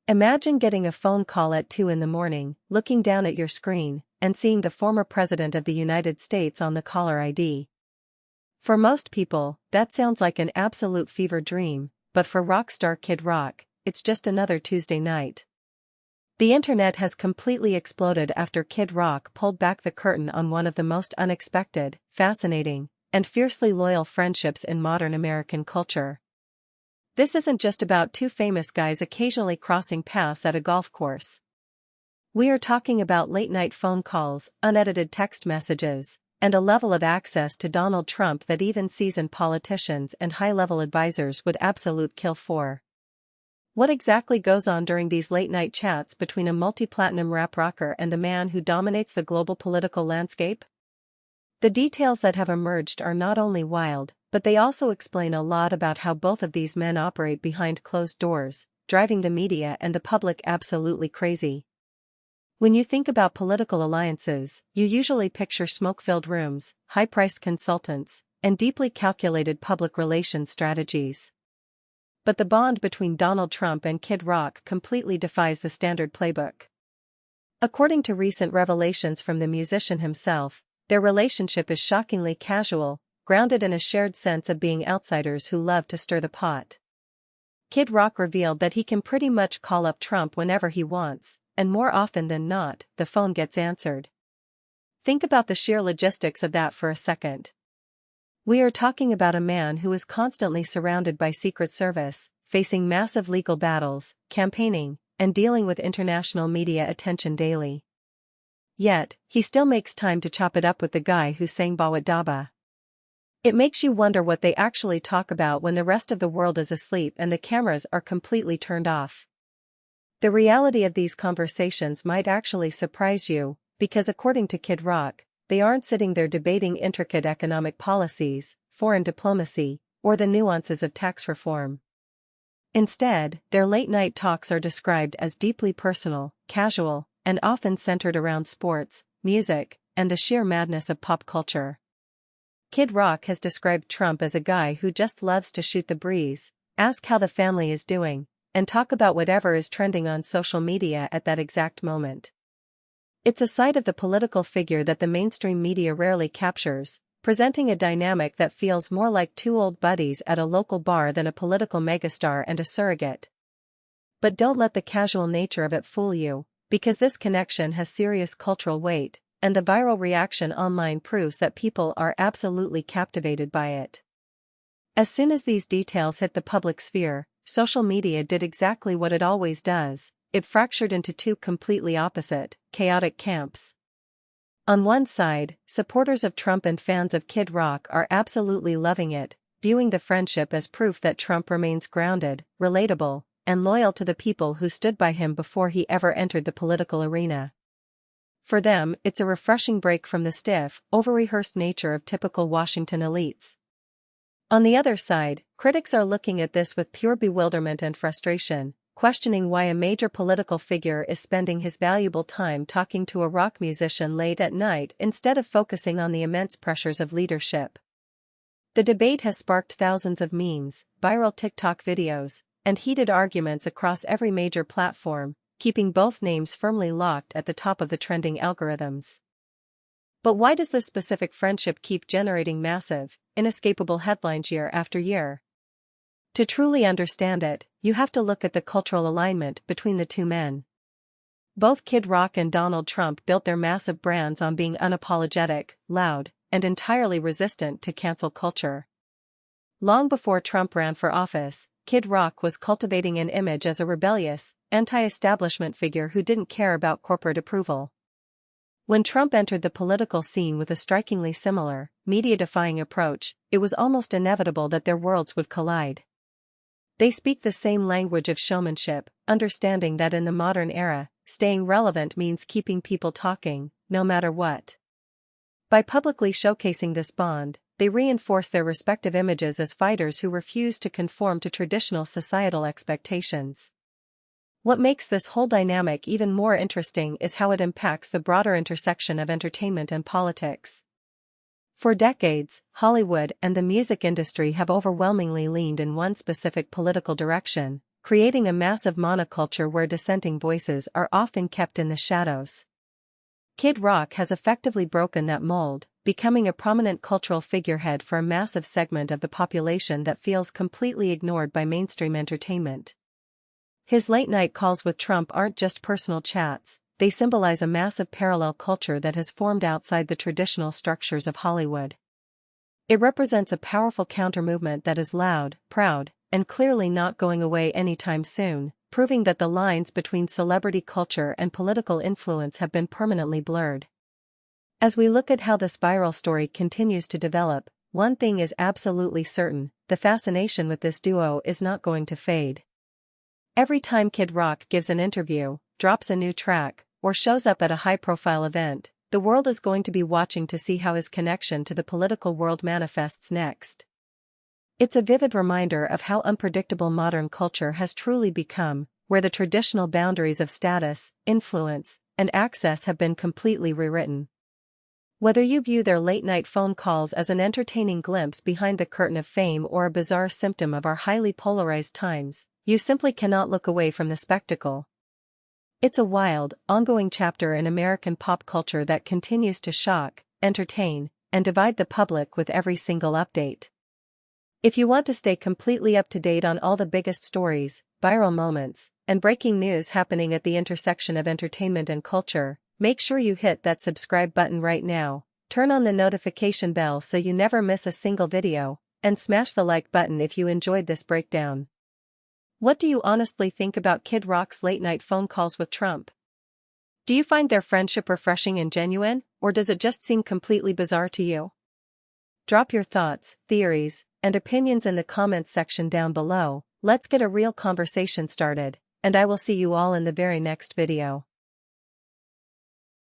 Imagine getting a phone call at 2 in the morning, looking down at your screen, and seeing the former President of the United States on the caller ID. For most people, that sounds like an absolute fever dream, but for rock star Kid Rock, it's just another Tuesday night. The internet has completely exploded after Kid Rock pulled back the curtain on one of the most unexpected, fascinating, and fiercely loyal friendships in modern American culture. This isn't just about two famous guys occasionally crossing paths at a golf course. We are talking about late-night phone calls, unedited text messages, and a level of access to Donald Trump that even seasoned politicians and high-level advisors would absolute kill for. What exactly goes on during these late-night chats between a multi-platinum rap rocker and the man who dominates the global political landscape? The details that have emerged are not only wild, but they also explain a lot about how both of these men operate behind closed doors, driving the media and the public absolutely crazy. When you think about political alliances, you usually picture smoke-filled rooms, high-priced consultants, and deeply calculated public relations strategies. But the bond between Donald Trump and Kid Rock completely defies the standard playbook. According to recent revelations from the musician himself, their relationship is shockingly casual, grounded in a shared sense of being outsiders who love to stir the pot. Kid Rock revealed that he can pretty much call up Trump whenever he wants, and more often than not, the phone gets answered. Think about the sheer logistics of that for a second. We are talking about a man who is constantly surrounded by Secret Service, facing massive legal battles, campaigning, and dealing with international media attention daily. Yet, he still makes time to chop it up with the guy who sang Bawat Daba. It makes you wonder what they actually talk about when the rest of the world is asleep and the cameras are completely turned off. The reality of these conversations might actually surprise you, because according to Kid Rock, they aren't sitting there debating intricate economic policies, foreign diplomacy, or the nuances of tax reform. Instead, their late-night talks are described as deeply personal, casual, and often centered around sports, music, and the sheer madness of pop culture. Kid Rock has described Trump as a guy who just loves to shoot the breeze, ask how the family is doing, and talk about whatever is trending on social media at that exact moment. It's a side of the political figure that the mainstream media rarely captures, presenting a dynamic that feels more like two old buddies at a local bar than a political megastar and a surrogate. But don't let the casual nature of it fool you, because this connection has serious cultural weight, and the viral reaction online proves that people are absolutely captivated by it. As soon as these details hit the public sphere, social media did exactly what it always does. It fractured into two completely opposite, chaotic camps. On one side, supporters of Trump and fans of Kid Rock are absolutely loving it, viewing the friendship as proof that Trump remains grounded, relatable, and loyal to the people who stood by him before he ever entered the political arena. For them, it's a refreshing break from the stiff, over-rehearsed nature of typical Washington elites. On the other side, critics are looking at this with pure bewilderment and frustration, questioning why a major political figure is spending his valuable time talking to a rock musician late at night instead of focusing on the immense pressures of leadership. The debate has sparked thousands of memes, viral TikTok videos, and heated arguments across every major platform, keeping both names firmly locked at the top of the trending algorithms. But why does this specific friendship keep generating massive, inescapable headlines year after year? To truly understand it, you have to look at the cultural alignment between the two men. Both Kid Rock and Donald Trump built their massive brands on being unapologetic, loud, and entirely resistant to cancel culture. Long before Trump ran for office, Kid Rock was cultivating an image as a rebellious, anti-establishment figure who didn't care about corporate approval. When Trump entered the political scene with a strikingly similar, media-defying approach, it was almost inevitable that their worlds would collide. They speak the same language of showmanship, understanding that in the modern era, staying relevant means keeping people talking, no matter what. By publicly showcasing this bond, they reinforce their respective images as fighters who refuse to conform to traditional societal expectations. What makes this whole dynamic even more interesting is how it impacts the broader intersection of entertainment and politics. For decades, Hollywood and the music industry have overwhelmingly leaned in one specific political direction, creating a massive monoculture where dissenting voices are often kept in the shadows. Kid Rock has effectively broken that mold, becoming a prominent cultural figurehead for a massive segment of the population that feels completely ignored by mainstream entertainment. His late-night calls with Trump aren't just personal chats, they symbolize a massive parallel culture that has formed outside the traditional structures of Hollywood. It represents a powerful counter-movement that is loud, proud, and clearly not going away anytime soon, proving that the lines between celebrity culture and political influence have been permanently blurred. As we look at how the Spiral story continues to develop, one thing is absolutely certain: the fascination with this duo is not going to fade. Every time Kid Rock gives an interview, drops a new track, or shows up at a high-profile event, the world is going to be watching to see how his connection to the political world manifests next. It's a vivid reminder of how unpredictable modern culture has truly become, where the traditional boundaries of status, influence, and access have been completely rewritten. Whether you view their late-night phone calls as an entertaining glimpse behind the curtain of fame or a bizarre symptom of our highly polarized times, you simply cannot look away from the spectacle. It's a wild, ongoing chapter in American pop culture that continues to shock, entertain, and divide the public with every single update. If you want to stay completely up to date on all the biggest stories, viral moments, and breaking news happening at the intersection of entertainment and culture, make sure you hit that subscribe button right now, turn on the notification bell so you never miss a single video, and smash the like button if you enjoyed this breakdown. What do you honestly think about Kid Rock's late-night phone calls with Trump? Do you find their friendship refreshing and genuine, or does it just seem completely bizarre to you? Drop your thoughts, theories, and opinions in the comments section down below. Let's get a real conversation started, and I will see you all in the very next video.